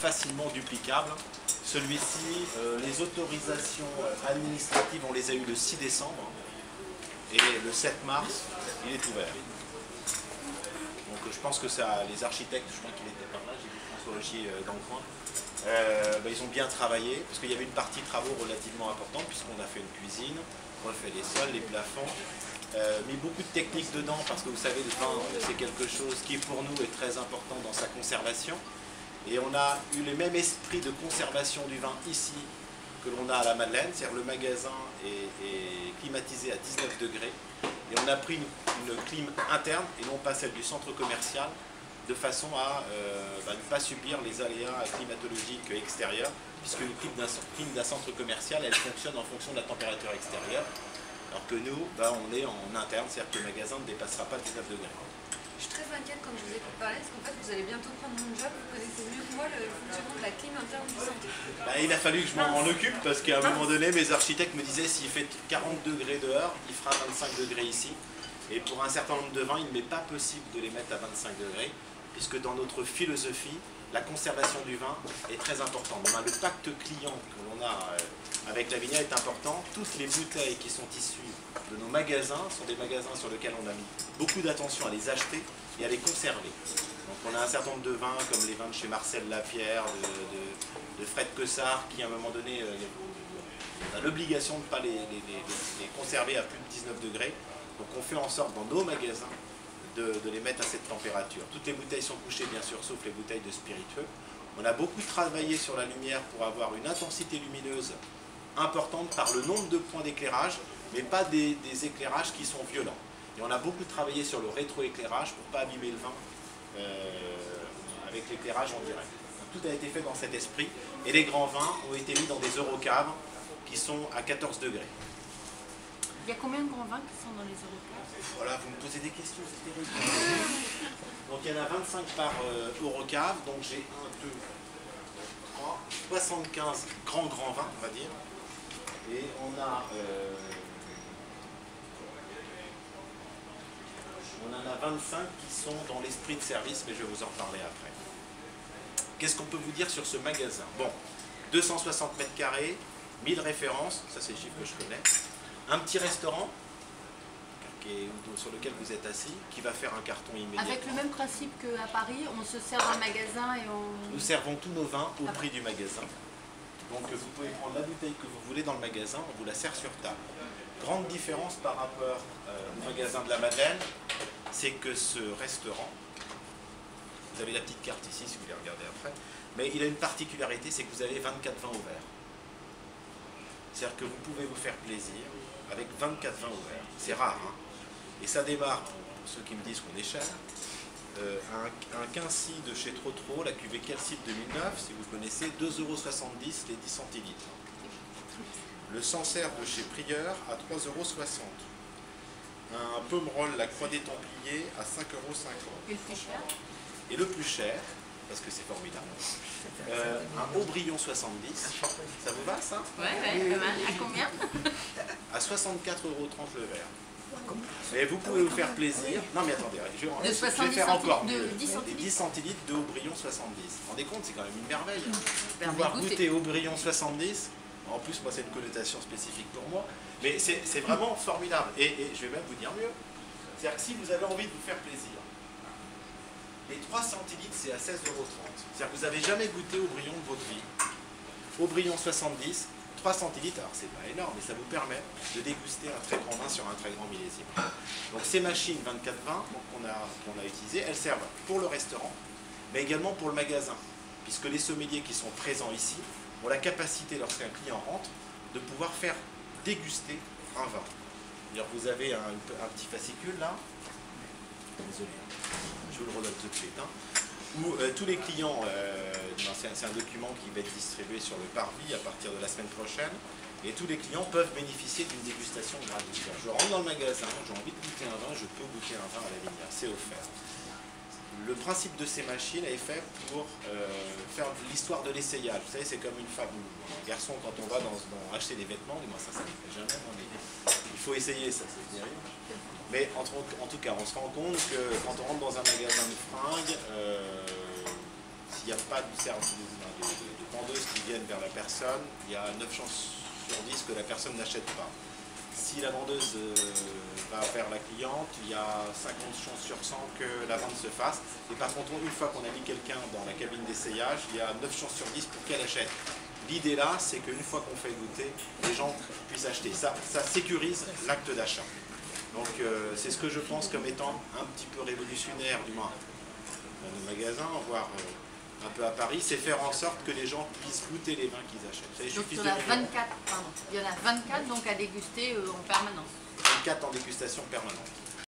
facilement duplicable. Celui-ci, les autorisations administratives, on les a eues le 6 décembre et le 7 mars, il est ouvert. Donc je pense que ça, les architectes, je crois qu'il était par là, j'ai vu François Augier dans le coin, ils ont bien travaillé parce qu'il y avait une partie travaux relativement importante puisqu'on a fait une cuisine, refait les sols, les plafonds, mis beaucoup de techniques dedans parce que vous savez, le vin c'est quelque chose qui pour nous est très important dans sa conservation. Et on a eu le même esprit de conservation du vin ici que l'on a à la Madeleine, c'est-à-dire le magasin est climatisé à 19 degrés et on a pris une clim interne et non pas celle du centre commercial de façon à ne pas subir les aléas climatologiques extérieurs puisque une clim d'un centre commercial elle fonctionne en fonction de la température extérieure alors que nous on est en interne, c'est-à-dire que le magasin ne dépassera pas 19 degrés. Je suis très inquiète quand je vous écoute parler, parce qu'en fait vous allez bientôt prendre mon job, vous connaissez mieux que moi le fonctionnement de la clim interne du centre. Il a fallu que je m'en occupe parce qu'à un moment donné mes architectes me disaient s'il fait 40 degrés dehors, il fera 25 degrés ici. Et pour un certain nombre de vins, il n'est pas possible de les mettre à 25 degrés, puisque dans notre philosophie, la conservation du vin est très importante. Le pacte client que l'on a avec la Vigna est important. Toutes les bouteilles qui sont issues de nos magasins sont des magasins sur lesquels on a mis beaucoup d'attention à les acheter et à les conserver. Donc on a un certain nombre de vins, comme les vins de chez Marcel Lapierre, de Fred Quessard, qui à un moment donné, on a l'obligation de ne pas les conserver à plus de 19 degrés. Donc on fait en sorte dans nos magasins de les mettre à cette température. Toutes les bouteilles sont couchées bien sûr, sauf les bouteilles de spiritueux. On a beaucoup travaillé sur la lumière pour avoir une intensité lumineuse importante par le nombre de points d'éclairage, mais pas des éclairages qui sont violents. Et on a beaucoup travaillé sur le rétroéclairage pour ne pas abîmer le vin avec l'éclairage en direct. Donc, tout a été fait dans cet esprit et les grands vins ont été mis dans des eurocaves qui sont à 14 degrés. Il y a combien de grands vins qui sont dans les eurocaves? Voilà, vous me posez des questions, c'est terrible. Donc il y en a 25 par eurocave, donc j'ai 1, 2, 3, 75 grands vins, on va dire. Et on en a 25 qui sont dans l'esprit de service, mais je vais vous en parler après. Qu'est-ce qu'on peut vous dire sur ce magasin? Bon, 260 mètres carrés, 1000 références, ça c'est le chiffre que je connais. Un petit restaurant sur lequel vous êtes assis, qui va faire un carton immédiat. Avec le même principe qu'à Paris, on se sert dans le magasin et on... Nous servons tous nos vins au prix du magasin. Donc vous pouvez prendre la bouteille que vous voulez dans le magasin, on vous la sert sur table. Grande différence par rapport au magasin de la Madeleine, c'est que ce restaurant, vous avez la petite carte ici si vous voulez regarder après, mais il a une particularité, c'est que vous avez 24 vins ouverts. C'est-à-dire que vous pouvez vous faire plaisir avec 24 vins ouverts. C'est rare, hein. Et ça démarre, pour ceux qui me disent qu'on est cher, un Quincy de chez Trotro, la cuvée Calcite 2009, si vous connaissez, 2,70 € les 10 centilitres. Le Sancerre de chez Prieur à 3,60 €. Un Pomerol, la Croix des Templiers, à 5,50 €. Et le plus cher? Et le plus cher, parce que c'est formidable, un Aubryon 70, ça vous va ça? Ouais, pas mal. À combien? À 64,30 € le verre. Et vous pouvez vous faire plaisir. Non mais attendez, je vais faire encore mieux. 10 centilitres. 10 centilitres de Aubryon 70. Vous vous rendez compte, c'est quand même une merveille. Ben, Pouvoir goûter Aubryon 70, en plus moi c'est une connotation spécifique pour moi, mais c'est vraiment formidable. Et je vais même vous dire mieux. C'est-à-dire que si vous avez envie de vous faire plaisir, les 3 centilitres c'est à 16,30 €. C'est-à-dire que vous n'avez jamais goûté Aubryon de votre vie. Aubryon 70, 3 centilitres, alors c'est pas énorme, mais ça vous permet de déguster un très grand vin sur un très grand millésime. Donc ces machines 24 vins qu'on a utilisées, elles servent pour le restaurant, mais également pour le magasin, puisque les sommeliers qui sont présents ici ont la capacité, lorsqu'un client rentre, de pouvoir faire déguster un vin. Alors vous avez un petit fascicule là, désolé, je vous le redonne tout de suite, où tous les clients, c'est un document qui va être distribué sur le parvis à partir de la semaine prochaine, et tous les clients peuvent bénéficier d'une dégustation gratuite. Je rentre dans le magasin, j'ai envie de goûter un vin, je peux goûter un vin à la Vigna, c'est offert. Le principe de ces machines est fait pour faire l'histoire de l'essayage. Vous savez, c'est comme une femme ou un garçon quand on va acheter des vêtements, moi ça ne me fait jamais, mais il faut essayer, ça c'est terrible. Mais en tout cas, on se rend compte que quand on rentre dans un magasin de fringues, s'il n'y a pas de service, reviennent vers la personne, il y a 9 chances sur 10 que la personne n'achète pas. Si la vendeuse va vers la cliente, il y a 50 chances sur 100 que la vente se fasse. Et par contre, une fois qu'on a mis quelqu'un dans la cabine d'essayage, il y a 9 chances sur 10 pour qu'elle achète. L'idée là, c'est qu'une fois qu'on fait goûter, les gens puissent acheter. Ça sécurise l'acte d'achat. Donc c'est ce que je pense comme étant un petit peu révolutionnaire, du moins dans nos magasins, voire un peu à Paris, c'est faire en sorte que les gens puissent goûter les vins qu'ils achètent. Donc il y en a 24, pardon. Il y en a 24 donc à déguster en permanence. 24 en dégustation permanente.